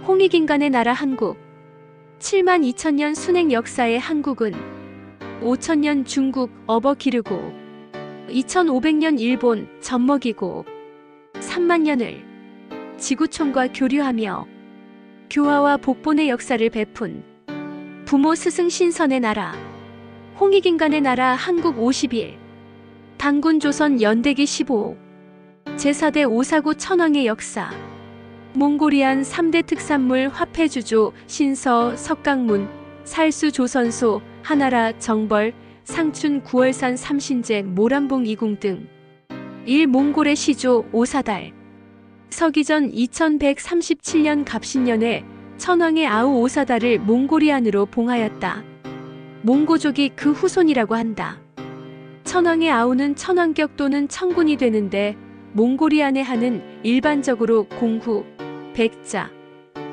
홍익인간의 나라 한국. 72,000년 순행 역사의 한국은 5,000년 중국 업어 기르고 2,500년 일본 젖먹이고 3만 년을 지구촌과 교류하며 교화와 복본의 역사를 베푼 부모 스승 신선의 나라 홍익인간의 나라 한국 50일 단군 조선 연대기 15 제4대 오사구 천황의 역사 몽골이안 3대 특산물 화폐주조 신서 석강문 살수 조선소 하나라 정벌 상춘 9월산 삼신제 모란봉 이궁 등 일몽골의 시조 오사달 서기전 2137년 갑신년에 천황의 아우 오사달을 몽골이안으로 봉하였다. 몽고족이 그 후손이라고 한다. 천황의 아우는 천황격 또는 청군이 되는데 몽골이안의 한은 일반적으로 공후, 백자,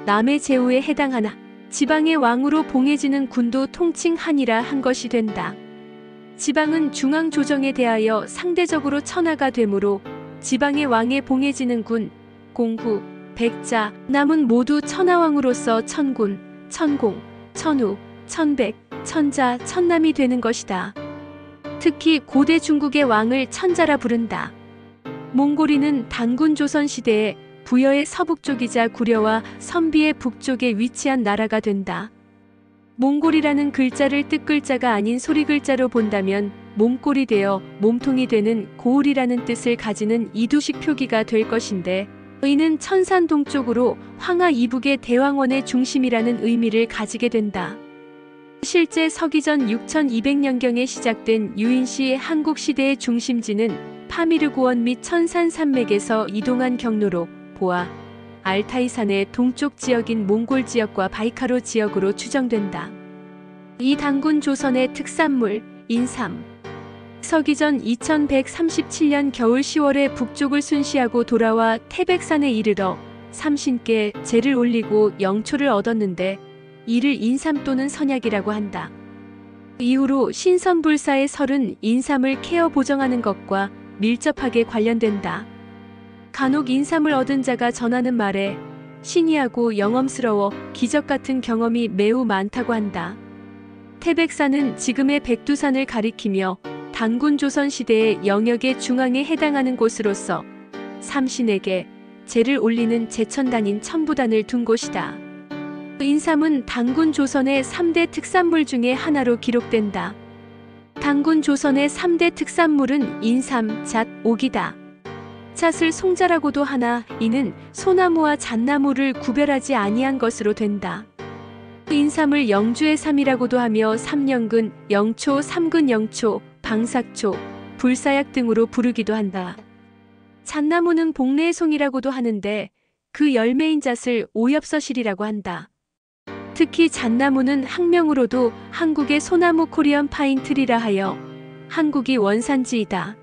남의 제후에 해당하나 지방의 왕으로 봉해지는 군도 통칭 한이라 한 것이 된다. 지방은 중앙 조정에 대하여 상대적으로 천하가 되므로 지방의 왕에 봉해지는 군, 공후, 백자, 남은 모두 천하왕으로서 천군, 천공, 천후, 천백, 천자, 천남이 되는 것이다. 특히 고대 중국의 왕을 천자라 부른다. 몽골인은 단군 조선 시대에 부여의 서북쪽이자 구려와 선비의 북쪽에 위치한 나라가 된다. 몽골이라는 글자를 뜻글자가 아닌 소리글자로 본다면 몸골이 되어 몸통이 되는 고을이라는 뜻을 가지는 이두식 표기가 될 것인데 의는 천산 동쪽으로 황하 이북의 대왕원의 중심이라는 의미를 가지게 된다. 실제 서기전 6200년경에 시작된 유인시 한국시대의 중심지는 파미르고원 및 천산 산맥에서 이동한 경로로 보아 알타이산의 동쪽 지역인 몽골 지역과 바이카로 지역으로 추정된다. 이 단군 조선의 특산물 인삼 서기전 2137년 겨울 10월에 북쪽을 순시하고 돌아와 태백산에 이르러 삼신께 제를 올리고 영초를 얻었는데 이를 인삼 또는 선약이라고 한다. 이후로 신선불사의 설은 인삼을 케어 보정하는 것과 밀접하게 관련된다. 간혹 인삼을 얻은 자가 전하는 말에 신기하고 영험스러워 기적 같은 경험이 매우 많다고 한다. 태백산은 지금의 백두산을 가리키며 단군 조선 시대의 영역의 중앙에 해당하는 곳으로서 삼신에게 제를 올리는 제천단인 천부단을 둔 곳이다. 인삼은 단군 조선의 3대 특산물 중에 하나로 기록된다. 단군 조선의 3대 특산물은 인삼, 잣, 옥이다. 잣을 송자라고도 하나 이는 소나무와 잣나무를 구별하지 아니한 것으로 된다. 인삼을 영주의 삼이라고도 하며 삼년근, 영초, 삼근 영초, 방삭초, 불사약 등으로 부르기도 한다. 잣나무는 복래의 송이라고도 하는데 그 열매인 잣을 오엽서실이라고 한다. 특히 잣나무는 학명으로도 한국의 소나무 코리안 파인 트리라 하여 한국이 원산지이다.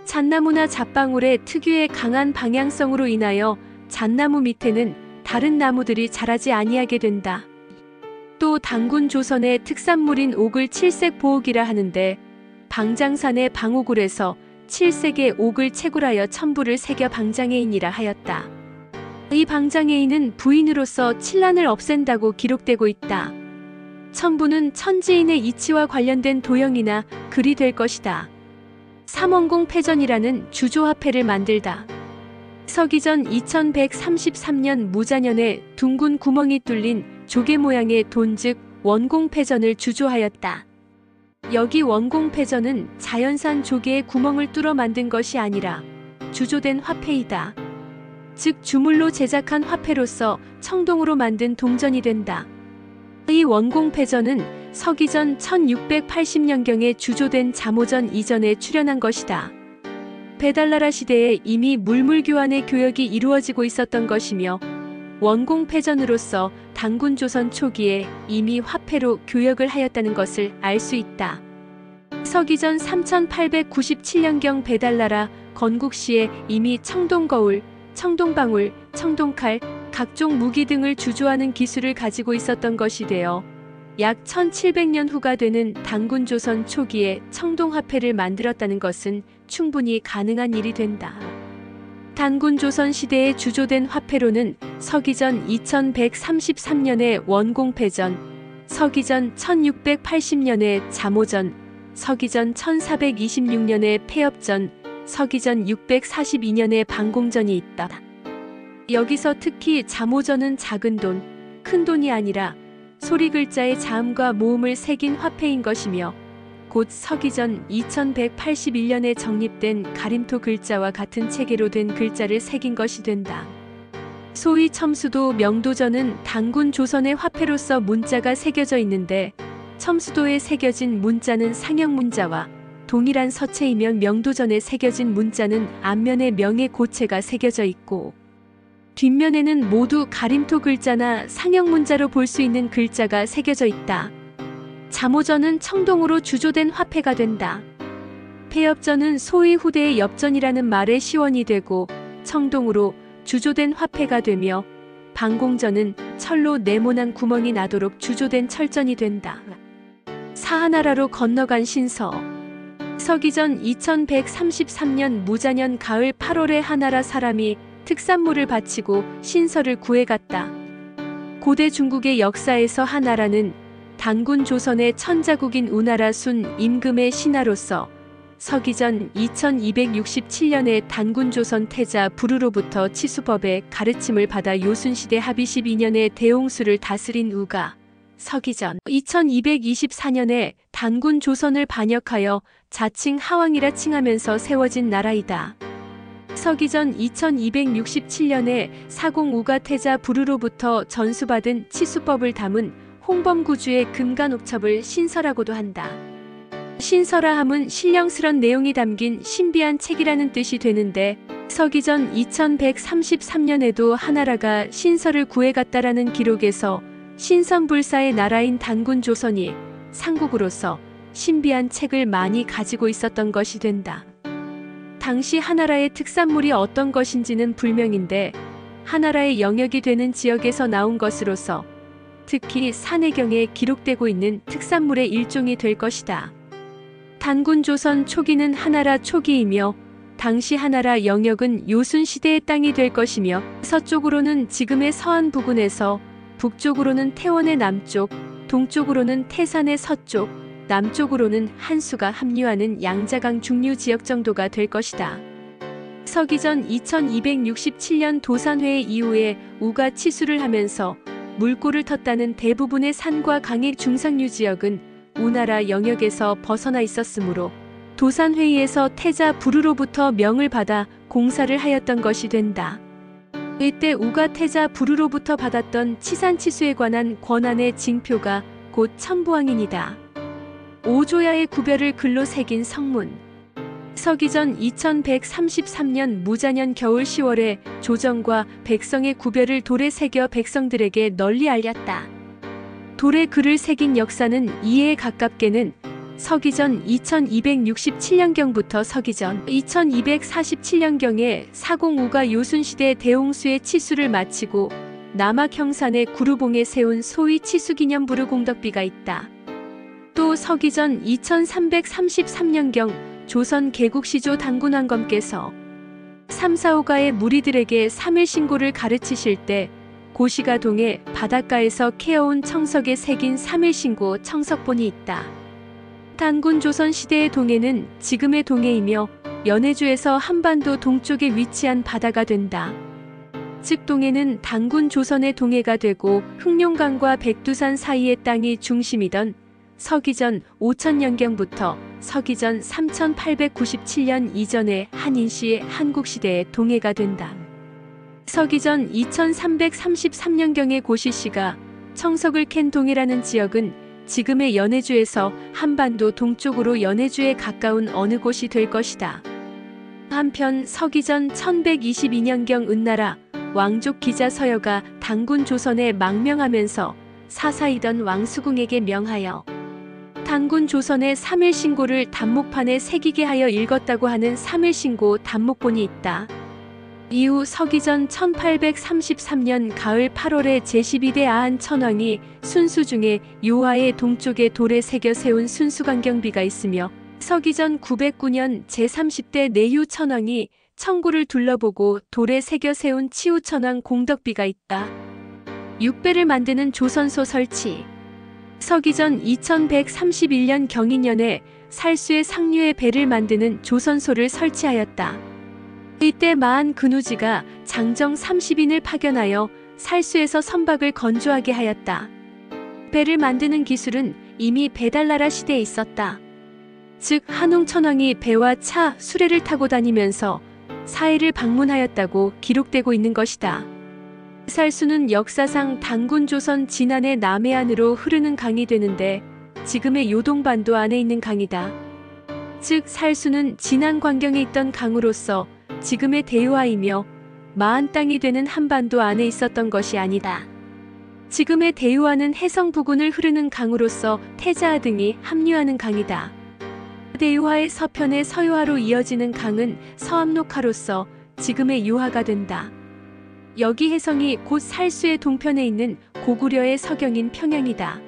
잣나무나 잣방울의 특유의 강한 방향성으로 인하여 잣나무 밑에는 다른 나무들이 자라지 아니하게 된다. 또 단군 조선의 특산물인 옥을 칠색 보옥이라 하는데 방장산의 방옥굴에서 칠색의 옥을 채굴하여 첨부를 새겨 방장애인이라 하였다. 이 방장애인은 부인으로서 칠란을 없앤다고 기록되고 있다. 첨부는 천지인의 이치와 관련된 도형이나 글이 될 것이다. 삼원공 패전이라는 주조화폐를 만들다. 서기전 2133년 무자년에 둥근 구멍이 뚫린 조개 모양의 돈 즉 원공패전을 주조하였다. 여기 원공패전은 자연산 조개의 구멍을 뚫어 만든 것이 아니라 주조된 화폐이다. 즉 주물로 제작한 화폐로서 청동으로 만든 동전이 된다. 이 원공패전은 서기전 1680년경에 주조된 자모전 이전에 출현한 것이다. 베달나라 시대에 이미 물물교환의 교역이 이루어지고 있었던 것이며 원공패전으로서 단군 조선 초기에 이미 화폐로 교역을 하였다는 것을 알 수 있다. 서기전 3897년경 베달나라 건국시에 이미 청동거울, 청동방울, 청동칼, 각종 무기 등을 주조하는 기술을 가지고 있었던 것이 되어 약 1700년 후가 되는 단군 조선 초기에 청동화폐를 만들었다는 것은 충분히 가능한 일이 된다. 단군 조선 시대에 주조된 화폐로는 서기전 2133년에 원공패전, 서기전 1680년에 잠오전, 서기전 1426년에 폐업전, 서기전 642년에 반공전이 있다. 여기서 특히 잠오전은 작은 돈, 큰 돈이 아니라 소리 글자의 자음과 모음을 새긴 화폐인 것이며 곧 서기전 2181년에 정립된 가림토 글자와 같은 체계로 된 글자를 새긴 것이 된다. 소위 첨수도, 명도전은 단군 조선의 화폐로서 문자가 새겨져 있는데 첨수도에 새겨진 문자는 상형 문자와 동일한 서체이면 명도전에 새겨진 문자는 앞면에 명의 고체가 새겨져 있고 뒷면에는 모두 가림토 글자나 상형 문자로 볼 수 있는 글자가 새겨져 있다. 잠오전은 청동으로 주조된 화폐가 된다. 폐업전은 소위 후대의 엽전이라는 말의 시원이 되고 청동으로 주조된 화폐가 되며 반공전은 철로 네모난 구멍이 나도록 주조된 철전이 된다. 사하나라로 건너간 신서. 서기전 2133년 무자년 가을 8월에 하나라 사람이 특산물을 바치고 신서를 구해갔다. 고대 중국의 역사에서 하나라는 단군 조선의 천자국인 우나라 순 임금의 신하로서 서기전 2267년에 단군 조선 태자 부루로부터 치수법의 가르침을 받아 요순시대 합의 12년에 대홍수를 다스린 우가 서기전 2224년에 단군 조선을 반역하여 자칭 하왕이라 칭하면서 세워진 나라이다. 서기전 2267년에 사공 우가 태자 부루로부터 전수받은 치수법을 담은 홍범구주의 금간옥첩을 신서라고도 한다. 신서라 함은 신령스런 내용이 담긴 신비한 책이라는 뜻이 되는데 서기전 2133년에도 하나라가 신서를 구해갔다라는 기록에서 신선불사의 나라인 단군 조선이 상국으로서 신비한 책을 많이 가지고 있었던 것이 된다. 당시 하나라의 특산물이 어떤 것인지는 불명인데 하나라의 영역이 되는 지역에서 나온 것으로서 특히 산해경에 기록되고 있는 특산물의 일종이 될 것이다. 단군 조선 초기는 하나라 초기이며 당시 하나라 영역은 요순시대의 땅이 될 것이며 서쪽으로는 지금의 서안 부근에서 북쪽으로는 태원의 남쪽, 동쪽으로는 태산의 서쪽, 남쪽으로는 한수가 합류하는 양자강 중류 지역 정도가 될 것이다. 서기전 2267년 도산회 이후에 우가 치수를 하면서 물꼬를 텄다는 대부분의 산과 강의 중상류 지역은 우나라 영역에서 벗어나 있었으므로 도산회의에서 태자 부루로부터 명을 받아 공사를 하였던 것이 된다. 이때 우가 태자 부루로부터 받았던 치산치수에 관한 권한의 징표가 곧 첨부왕인이다. 오조야의 구별을 글로 새긴 성문. 서기전 2133년 무자년 겨울 10월에 조정과 백성의 구별을 돌에 새겨 백성들에게 널리 알렸다. 돌에 글을 새긴 역사는 이해에 가깝게는 서기전 2267년경부터 서기전 2247년경에 사공우가 요순시대 대홍수의 치수를 마치고 남학형산의 구루봉에 세운 소위 치수기념부루 공덕비가 있다. 또 서기전 2333년경 조선 개국시조 단군왕검께서 삼사오가의 무리들에게 삼일신고를 가르치실 때 고시가 동해 바닷가에서 캐어온 청석에 새긴 삼일신고 청석본이 있다. 단군 조선 시대의 동해는 지금의 동해이며 연해주에서 한반도 동쪽에 위치한 바다가 된다. 즉 동해는 단군 조선의 동해가 되고 흑룡강과 백두산 사이의 땅이 중심이던 서기전 5000년경부터 서기전 3897년 이전의 한인시의 한국시대의 동해가 된다. 서기전 2333년경의 고시씨가 청석을 캔 동해라는 지역은 지금의 연해주에서 한반도 동쪽으로 연해주에 가까운 어느 곳이 될 것이다. 한편 서기전 1122년경 은나라 왕족 기자 서여가 단군 조선에 망명하면서 사사이던 왕수궁에게 명하여 단군 조선의 삼일신고를 단목판에 새기게 하여 읽었다고 하는 삼일신고 단목본이 있다. 이후 서기전 1833년 가을 8월에 제12대 아한 천왕이 순수 중에 요하의 동쪽에 돌에 새겨 세운 순수강경비가 있으며 서기전 909년 제30대 내휴 천왕이 청구를 둘러보고 돌에 새겨 세운 치우천왕 공덕비가 있다. 6배를 만드는 조선소 설치. 서기전 2131년 경인년에 살수의 상류의 배를 만드는 조선소를 설치하였다. 이때 마한 근우지가 장정 30인을 파견하여 살수에서 선박을 건조하게 하였다. 배를 만드는 기술은 이미 배달나라 시대에 있었다. 즉 한웅 천왕이 배와 차, 수레를 타고 다니면서 사해를 방문하였다고 기록되고 있는 것이다. 살수는 역사상 단군 조선 진안의 남해안으로 흐르는 강이 되는데 지금의 요동반도 안에 있는 강이다. 즉 살수는 진안 광경에 있던 강으로서 지금의 대유화이며 마한 땅이 되는 한반도 안에 있었던 것이 아니다. 지금의 대유화는 해성 부근을 흐르는 강으로서 태자 등이 합류하는 강이다. 대유화의 서편에 서유화로 이어지는 강은 서암록하로서 지금의 유화가 된다. 여기 해성이 곧 살수의 동편에 있는 고구려의 서경인 평양이다.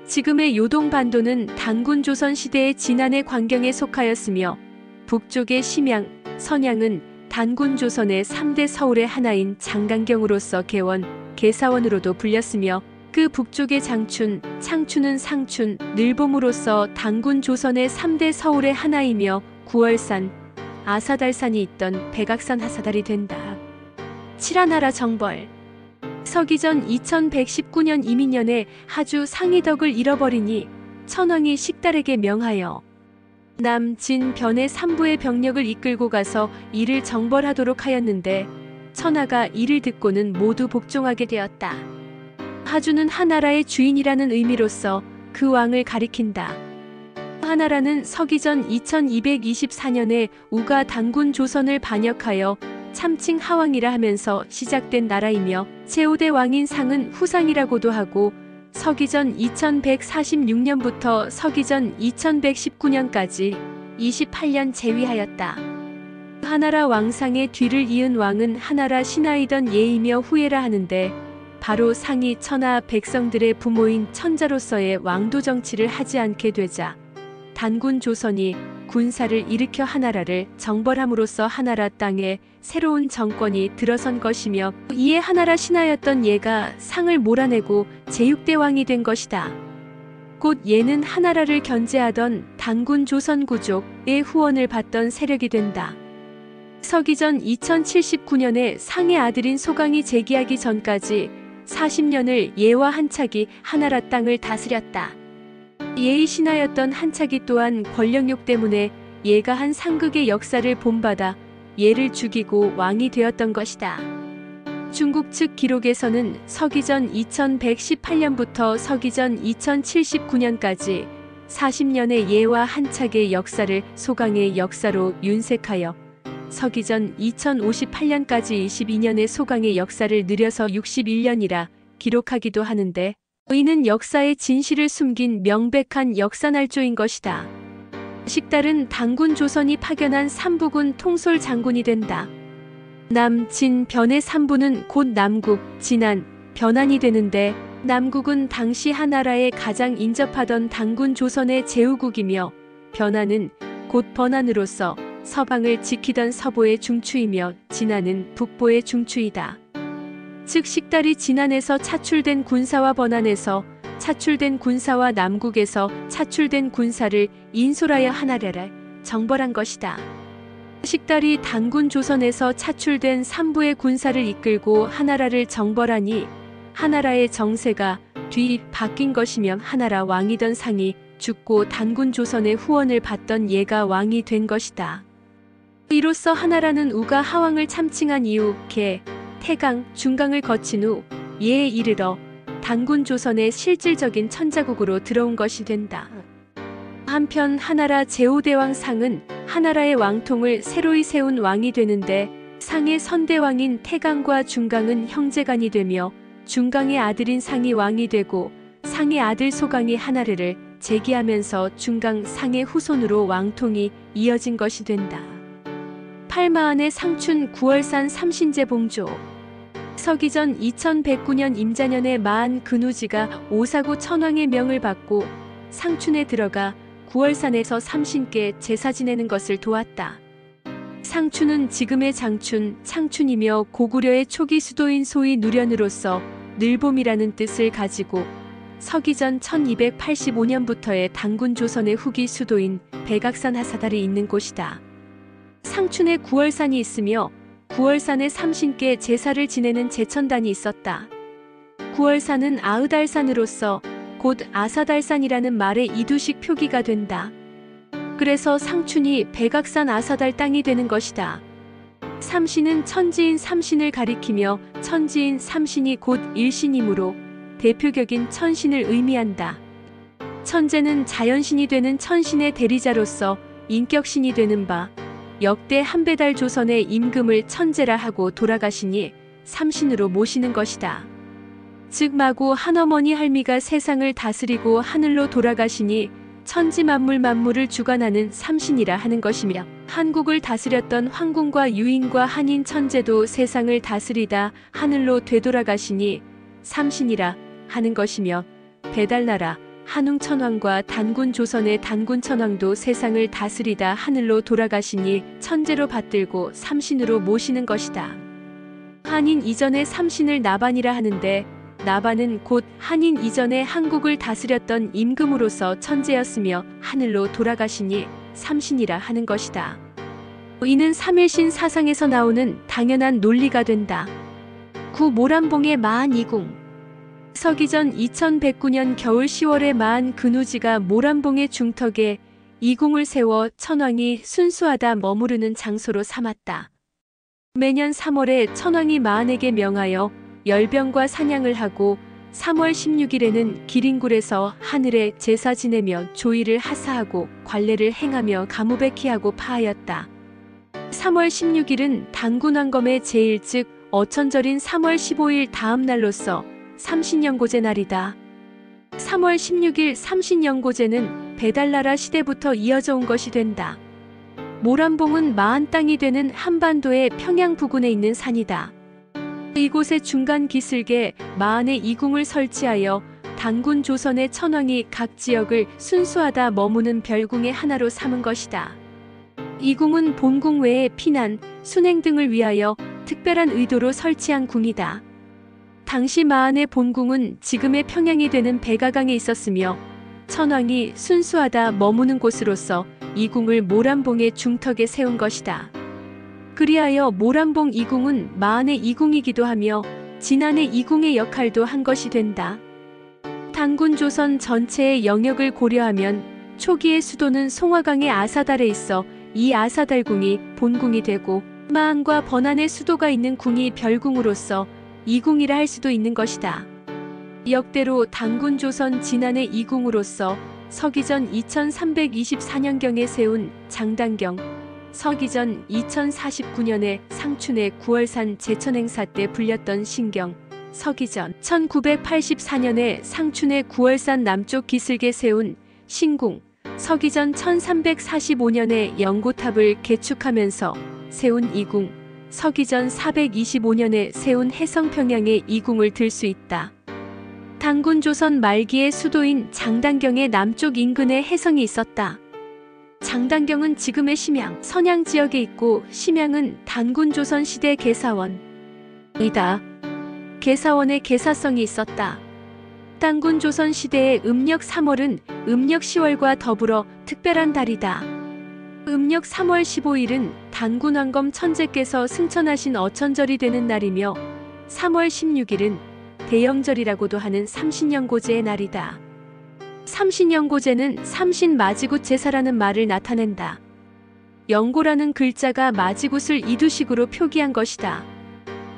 지금의 요동반도는 단군 조선 시대의 진안의 광경에 속하였으며 북쪽의 심양, 선양은 단군 조선의 3대 서울의 하나인 장강경으로서 개원, 개사원으로도 불렸으며 그 북쪽의 장춘, 창춘은 상춘, 늘봄으로서 단군 조선의 3대 서울의 하나이며 구월산, 아사달산이 있던 백악산 하사달이 된다. 칠하나라 정벌. 서기전 2119년 이민년에 하주 상의덕을 잃어버리니 천왕이 식달에게 명하여 남, 진, 변의 3부의 병력을 이끌고 가서 이를 정벌하도록 하였는데 천하가 이를 듣고는 모두 복종하게 되었다. 하주는 하나라의 주인이라는 의미로서 그 왕을 가리킨다. 하나라는 서기전 2224년에 우가 단군 조선을 반역하여 참칭 하왕이라 하면서 시작된 나라이며 제5대 왕인 상은 후상이라고도 하고 서기전 2146년부터 서기전 2119년까지 28년 재위하였다. 하나라 왕상의 뒤를 이은 왕은 하나라 신하이던 예이며 후예라 하는데 바로 상이 천하 백성들의 부모인 천자로서의 왕도 정치를 하지 않게 되자 단군 조선이 군사를 일으켜 하나라를 정벌함으로써 하나라 땅에 새로운 정권이 들어선 것이며 이에 하나라 신하였던 예가 상을 몰아내고 제6대 왕이 된 것이다. 곧 예는 하나라를 견제하던 단군 조선 구족의 후원을 받던 세력이 된다. 서기전 2079년에 상의 아들인 소강이 재기하기 전까지 40년을 예와 한착이 하나라 땅을 다스렸다. 예의 신하였던 한착이 또한 권력욕 때문에 예가 한 상극의 역사를 본받아 예를 죽이고 왕이 되었던 것이다. 중국 측 기록에서는 서기전 2118년부터 서기전 2079년까지 40년의 예와 한착의 역사를 소강의 역사로 윤색하여 서기전 2058년까지 22년의 소강의 역사를 늘려서 61년이라 기록하기도 하는데 이는 역사의 진실을 숨긴 명백한 역사날조인 것이다. 식달은 단군 조선이 파견한 삼부군 통솔 장군이 된다. 남, 진, 변의 3부는 곧 남국, 진안, 변안이 되는데 남국은 당시 하나라에 가장 인접하던 단군 조선의 제후국이며 변안은 곧 번안으로서 서방을 지키던 서보의 중추이며 진안은 북보의 중추이다. 즉 식달이 진안에서 차출된 군사와 번안에서 차출된 군사와 남국에서 차출된 군사를 인솔하여 하나라를 정벌한 것이다. 식달이 단군 조선에서 차출된 삼부의 군사를 이끌고 하나라를 정벌하니 하나라의 정세가 뒤 바뀐 것이며 하나라 왕이던 상이 죽고 단군 조선의 후원을 받던 예가 왕이 된 것이다. 이로써 하나라는 우가 하왕을 참칭한 이후 개, 태강, 중강을 거친 후 예에 이르러 단군 조선의 실질적인 천자국으로 들어온 것이 된다. 한편 하나라 제5대왕 상은 하나라의 왕통을 새로이 세운 왕이 되는데 상의 선대왕인 태강과 중강은 형제간이 되며 중강의 아들인 상이 왕이 되고 상의 아들 소강이 하나라를 재기하면서 중강 상의 후손으로 왕통이 이어진 것이 된다. 팔마안의 상춘 구월산 삼신제 봉조. 서기전 2109년 임자년에 마한 근우지가 오사구 천왕의 명을 받고 상춘에 들어가 구월산에서 삼신께 제사 지내는 것을 도왔다. 상춘은 지금의 장춘, 창춘이며 고구려의 초기 수도인 소위 누련으로서 늘봄이라는 뜻을 가지고 서기전 1285년부터의 단군 조선의 후기 수도인 백악산 하사달이 있는 곳이다. 상춘에 구월산이 있으며 구월산에 삼신께 제사를 지내는 제천단이 있었다. 구월산은 아으달산으로서 곧 아사달산이라는 말의 이두식 표기가 된다. 그래서 상춘이 백악산 아사달 땅이 되는 것이다. 삼신은 천지인 삼신을 가리키며 천지인 삼신이 곧 일신이므로 대표격인 천신을 의미한다. 천재는 자연신이 되는 천신의 대리자로서 인격신이 되는 바 역대 한배달 조선의 임금을 천재라 하고 돌아가시니 삼신으로 모시는 것이다. 즉 마구 한어머니 할미가 세상을 다스리고 하늘로 돌아가시니 천지 만물 만물을 주관하는 삼신이라 하는 것이며 한국을 다스렸던 황궁과 유인과 한인 천재도 세상을 다스리다 하늘로 되돌아가시니 삼신이라 하는 것이며 배달나라 한웅천왕과 단군 조선의 단군천왕도 세상을 다스리다 하늘로 돌아가시니 천재로 받들고 삼신으로 모시는 것이다. 한인 이전의 삼신을 나반이라 하는데 나반은 곧 한인 이전에 한국을 다스렸던 임금으로서 천재였으며 하늘로 돌아가시니 삼신이라 하는 것이다. 이는 삼일신 사상에서 나오는 당연한 논리가 된다. 구 모란봉의 마한 이궁. 서기전 2109년 겨울 10월에 마한 근우지가 모란봉의 중턱에 이궁을 세워 천왕이 순수하다 머무르는 장소로 삼았다. 매년 3월에 천왕이 마한에게 명하여 열병과 사냥을 하고 3월 16일에는 기린굴에서 하늘에 제사 지내며 조의를 하사하고 관례를 행하며 가무백희하고 파하였다. 3월 16일은 단군왕검의 제일 즉 어천절인 3월 15일 다음 날로서 삼신영고제 날이다. 3월 16일 삼신영고제는 배달나라 시대부터 이어져 온 것이 된다. 모란봉은 마한 땅이 되는 한반도의 평양 부근에 있는 산이다. 이곳의 중간 기슭에 마한의 이궁을 설치하여 단군 조선의 천왕이 각 지역을 순수하다 머무는 별궁의 하나로 삼은 것이다. 이궁은 본궁 외에 피난, 순행 등을 위하여 특별한 의도로 설치한 궁이다. 당시 마한의 본궁은 지금의 평양이 되는 백아강에 있었으며 천왕이 순수하다 머무는 곳으로서 이궁을 모란봉의 중턱에 세운 것이다. 그리하여 모란봉 이궁은 마한의 이궁이기도 하며 진안의 이궁의 역할도 한 것이 된다. 단군 조선 전체의 영역을 고려하면 초기의 수도는 송화강의 아사달에 있어 이 아사달궁이 본궁이 되고 마한과 번안의 수도가 있는 궁이 별궁으로서 이궁이라 할 수도 있는 것이다. 역대로 단군 조선 진안의 이궁으로서 서기전 2324년경에 세운 장단경, 서기전 2049년에 상춘의 구월산 제천행사 때 불렸던 신경, 서기전 1984년에 상춘의 구월산 남쪽 기슭에 세운 신궁, 서기전 1345년에 연고탑을 개축하면서 세운 이궁, 서기전 425년에 세운 해성평양의 이궁을 들 수 있다. 단군 조선 말기의 수도인 장단경의 남쪽 인근에 해성이 있었다. 장단경은 지금의 심양, 선양 지역에 있고 심양은 단군 조선 시대 개사원이다. 개사원의 개사성이 있었다. 단군 조선 시대의 음력 3월은 음력 10월과 더불어 특별한 달이다. 음력 3월 15일은 단군왕검 천재께서 승천하신 어천절이 되는 날이며 3월 16일은 대영절이라고도 하는 삼신영고제의 날이다. 삼신영고제는 삼신 마지굿 제사라는 말을 나타낸다. 영고라는 글자가 마지굿을 이두식으로 표기한 것이다.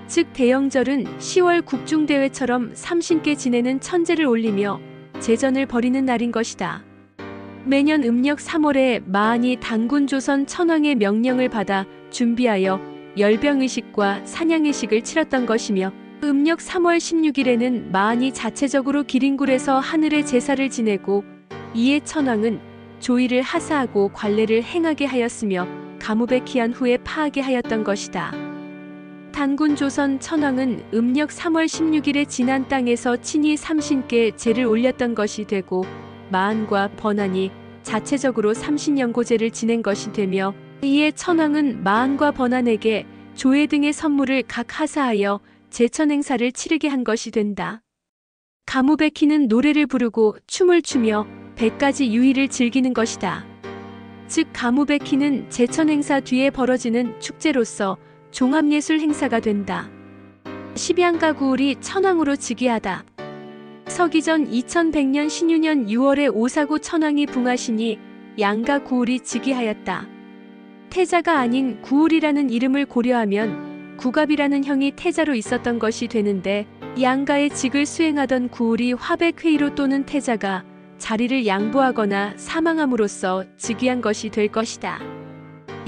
즉 대영절은 10월 국중대회처럼 삼신께 지내는 천제를 올리며 제전을 벌이는 날인 것이다. 매년 음력 3월에 마한이 단군 조선 천왕의 명령을 받아 준비하여 열병의식과 사냥의식을 치렀던 것이며 음력 3월 16일에는 마한이 자체적으로 기린굴에서 하늘의 제사를 지내고 이에 천왕은 조의를 하사하고 관례를 행하게 하였으며 가무백희한 후에 파하게 하였던 것이다. 단군 조선 천왕은 음력 3월 16일에 진안 땅에서 친히 삼신께 제를 올렸던 것이 되고 마한과 번안이 자체적으로 삼신영고제를 지낸 것이 되며 이에 천황은 마한과 번안에게 조회 등의 선물을 각 하사하여 제천 행사를 치르게 한 것이 된다. 가무백희는 노래를 부르고 춤을 추며 100가지 유희를 즐기는 것이다. 즉 가무백희는 제천 행사 뒤에 벌어지는 축제로서 종합예술 행사가 된다. 십양가 구울이 천황으로 즉위하다. 서기전 2100년 신유년 6월에 오사구 천황이 붕하시니 양가 구울이 즉위하였다. 태자가 아닌 구울이라는 이름을 고려하면 구갑이라는 형이 태자로 있었던 것이 되는데 양가의 직을 수행하던 구울이 화백회의로 또는 태자가 자리를 양보하거나 사망함으로써 즉위한 것이 될 것이다.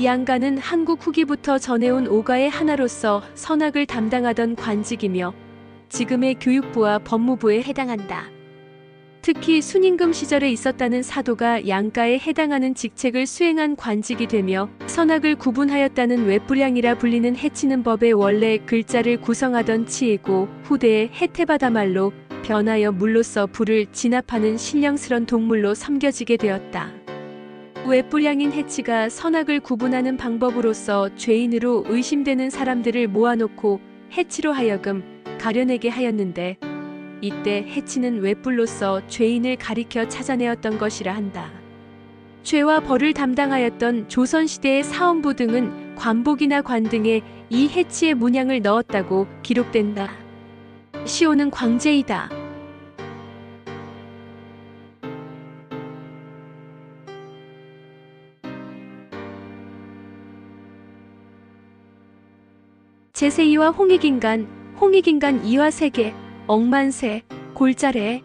양가는 한국 후기부터 전해온 오가의 하나로서 선학을 담당하던 관직이며 지금의 교육부와 법무부에 해당한다. 특히 순임금 시절에 있었다는 사도가 양가에 해당하는 직책을 수행한 관직이 되며 선악을 구분하였다는 외불량이라 불리는 해치는 법의 원래 글자를 구성하던 치이고 후대에 해태바다말로 변하여 물로써 불을 진압하는 신령스런 동물로 섬겨지게 되었다. 외불량인 해치가 선악을 구분하는 방법으로서 죄인으로 의심되는 사람들을 모아놓고 해치로 하여금 가려내게 하였는데 이때 해치는 외뿔로서 죄인을 가리켜 찾아내었던 것이라 한다. 죄와 벌을 담당하였던 조선시대의 사원부 등은 관복이나 관 등에 이 해치의 문양을 넣었다고 기록된다. 시호는 광제이다. 제세이와 홍익인간, 홍익인간 이화 세계, 억만세, 골자래,